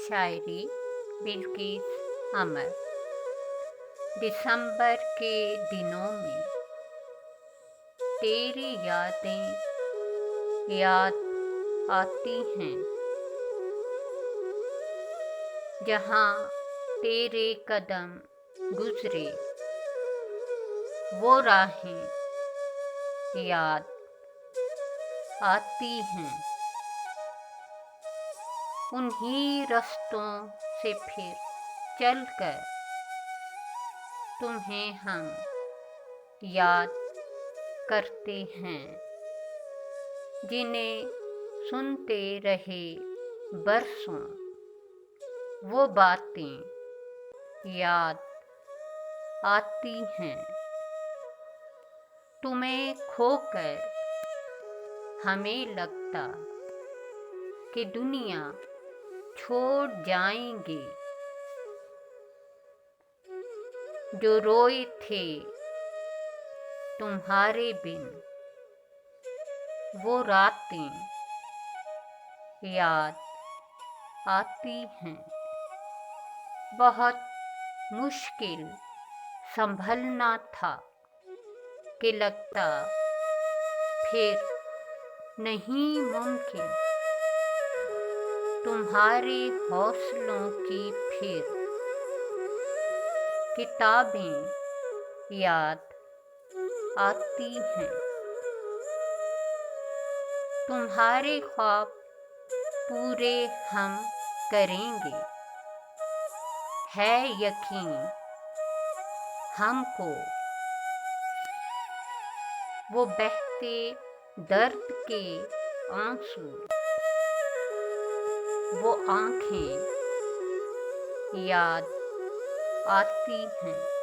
शायरी बिल्किस अमर। दिसंबर के दिनों में तेरी यादें याद आती हैं, जहाँ तेरे कदम गुजरे वो राहें याद आती हैं। उन्हीं रास्तों से फिर चलकर तुम्हें हम याद करते हैं, जिन्हें सुनते रहे बरसों वो बातें याद आती हैं। तुम्हें खोकर हमें लगता कि दुनिया छोड़ जाएंगे, जो रोए थे तुम्हारे बिन वो रातें याद आती हैं। बहुत मुश्किल संभलना था कि लगता फिर नहीं मुमकिन तुम्हारे हौसलों की फिर किताबें याद आती हैं। तुम्हारे ख्वाब पूरे हम करेंगे, है यकीन हमको। वो बहते दर्द के आंसू, वो आँखें याद आती हैं।